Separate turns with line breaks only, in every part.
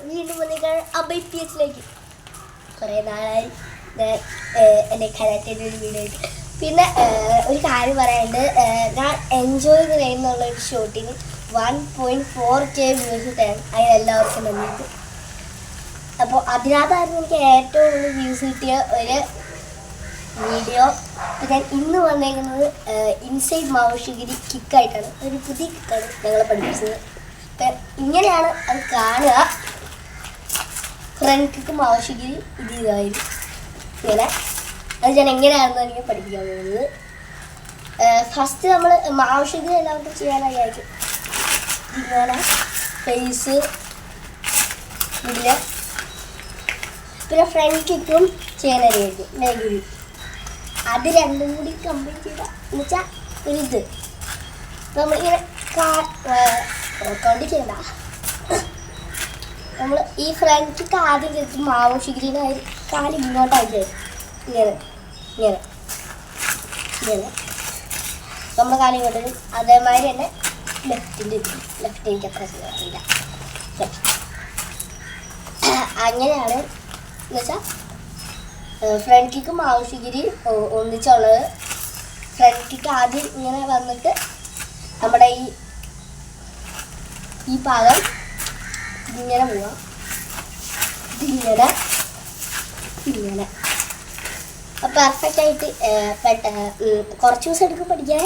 വീണ്ടും വന്നിരിക്കുകയാണ് അബൈ പി എച്ചിലേക്ക്. കുറേ നാളായി എൻ്റെ കരാട്ടേൻ്റെ ഒരു വീഡിയോ ആയിട്ട്. പിന്നെ ഒരു കാര്യം പറയാനുണ്ട്, ഞാൻ എൻജോയ് ചെയ്യുന്നുള്ള ഒരു ഷൂട്ടിങ് 1.4K വ്യൂസ് തരാം. അതിനെല്ലാവർക്കും നന്ദിയിട്ട്. അപ്പോൾ അതിനകത്തായിരുന്നു എനിക്ക് ഏറ്റവും കൂടുതൽ വ്യൂസ് കിട്ടിയ ഒരു വീഡിയോ. അപ്പോൾ ഞാൻ ഇന്ന് വന്നേക്കുന്നത് ഇൻസൈഡ് മാവോഷിഗിരി കിക്കായിട്ടാണ്. ഒരു പുതിയ കിക്കാണ് ഞങ്ങളെ പഠിപ്പിച്ചത്. അപ്പം ഇങ്ങനെയാണ് അത് കാണുക. ഫ്രണ്ട് കിക്ക് മാവോഷിഗിരി ഇതായിരുന്നു ഇങ്ങനെ. അത് ഞാൻ എങ്ങനെയാണെന്ന് എനിക്ക് പഠിപ്പിക്കാൻ പോകുന്നത്. ഫസ്റ്റ് നമ്മൾ മാവോഷിഗിരി എല്ലാവർക്കും ചെയ്യാനായിരിക്കും. ഇങ്ങനെ ഫേസ് ഇല്ല. പിന്നെ ഫ്രണ്ട് കിക്കും ചെയ്യാനായിരിക്കും നെഗിരി. അത് രണ്ടും കൂടി കംപ്ലീറ്റ് ചെയ്താൽ എന്ന് വെച്ചാൽ ഒരിത് നമ്മളിങ്ങനെ കൗണ്ട് ചെയ്യണ്ട. നമ്മൾ ഈ ഫ്രണ്ട് കിക്ക് ആദ്യം ചെയ്തിട്ട് മാവോഷിഗിരിനെ കാല് ഇങ്ങോട്ടാക്കി ഇങ്ങനെ ഇങ്ങനെ ഇങ്ങനെ നമ്മുടെ കാലം ഇങ്ങോട്ട് വരും. അതേമാതിരി തന്നെ ലെഫ്റ്റിൻ്റെ ലെഫ്റ്റ് എനിക്ക് അത്ര ചെയ്യാറില്ല. അങ്ങനെയാണ് എന്ന് വെച്ചാൽ ഫ്രണ്ട് കിക്ക് മാവോഷിഗിരി ഒന്നിച്ചുള്ളത്. ഫ്രണ്ട് കിക്ക് ആദ്യം ഇങ്ങനെ വന്നിട്ട് നമ്മുടെ ഈ ഭാഗം ഇങ്ങനെ പോവാം. ഇതിങ്ങനെ ഇങ്ങനെ പെർഫെക്റ്റ് ആയിട്ട് കുറച്ച് ദിവസം എടുക്കും പഠിക്കാൻ.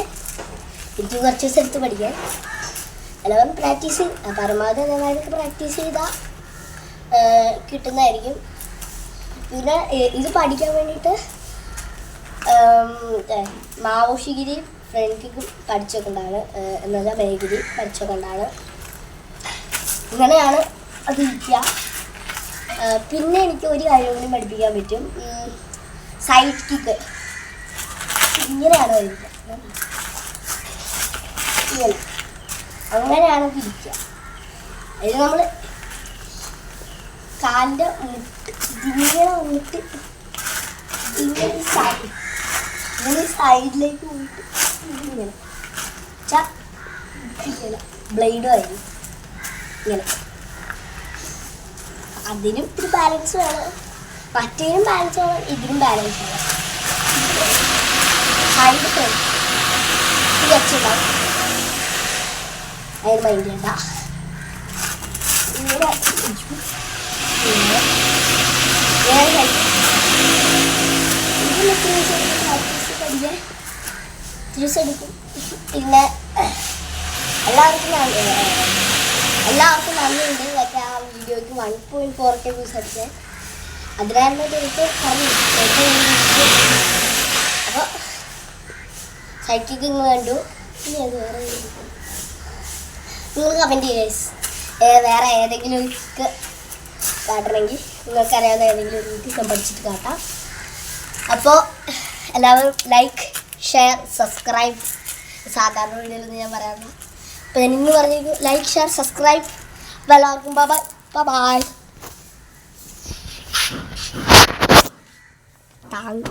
എനിക്ക് കുറച്ച് ദിവസം എടുത്ത് പഠിക്കാൻ. എല്ലാവരും പ്രാക്ടീസ് പരമാവധി നന്നായിട്ട് പ്രാക്ടീസ് ചെയ്താൽ കിട്ടുന്നതായിരിക്കും. പിന്നെ ഇത് പഠിക്കാൻ വേണ്ടിയിട്ട് മാവോഷിഗിരി ഫ്രണ്ട് കിക്ക് പഠിച്ചൊക്കെണ്ടാണ്, എന്ന് വെച്ചാൽ മേഗിരി പഠിച്ചൊക്കെണ്ടാണ്. ഇങ്ങനെയാണ് അത് ഇരിക്കുക. പിന്നെ എനിക്ക് ഒരു കാര്യം കൂടി പഠിപ്പിക്കാൻ പറ്റും. സൈഡ് കിക്ക് ഇങ്ങനെയാണ് ഇരിക്കുക. ഇങ്ങനെ അങ്ങനെയാണ് ഇരിക്കുക. അതിൽ നമ്മൾ കാലിൻ്റെ മുട്ട് ഇങ്ങനെ വന്നിട്ട് ഇങ്ങനെ സൈഡിലേക്ക് പോയിട്ട് ഇങ്ങനെ ഇങ്ങനെ ബ്ലേഡും ആയിരുന്നു ഇങ്ങനെ. അതിനും ഇത്തിരി ബാലൻസ് വേണം. മറ്റേനും ബാലൻസ് വേണം, ഇതിനും ബാലൻസ് വേണം. സൈഡ് വെച്ചിട്ടുണ്ടാവും. അതിന് മൈൻഡ് ചെയ്യണ്ട. ഇങ്ങനെ പഠിക്കും. പിന്നെ എല്ലാവർക്കും നന്ദിയുണ്ട്. മറ്റേ ആ വീഡിയോയ്ക്ക് 1.4K വ്യൂസ് അടിക്കാൻ. അതിനായിരുന്നു എനിക്ക് പറഞ്ഞു. അപ്പോൾ സൈക്കിക്ക് ഇങ്ങ് കണ്ടു. ഇനി അത് വേറെ നിങ്ങൾ കമൻറ്റ് ചെയ്യുക. വേറെ ഏതെങ്കിലും ഒരു കാട്ടണമെങ്കിൽ നിങ്ങൾക്കറിയാവുന്ന ഏതെങ്കിലും ഒരു രീതി ഞാൻ പഠിച്ചിട്ട് കാട്ടാം. അപ്പോൾ എല്ലാവരും ലൈക്ക്, ഷെയർ, സബ്സ്ക്രൈബ്. സാധാരണ വീഡിയോയിലൊന്നും ഞാൻ പറയാറില്ല. അപ്പോൾ ഞാൻ ഇന്ന് പറഞ്ഞിരിക്കും ലൈക്ക്, ഷെയർ, സബ്സ്ക്രൈബ്. അപ്പോൾ എല്ലാവർക്കും ബൈ. താങ്ക്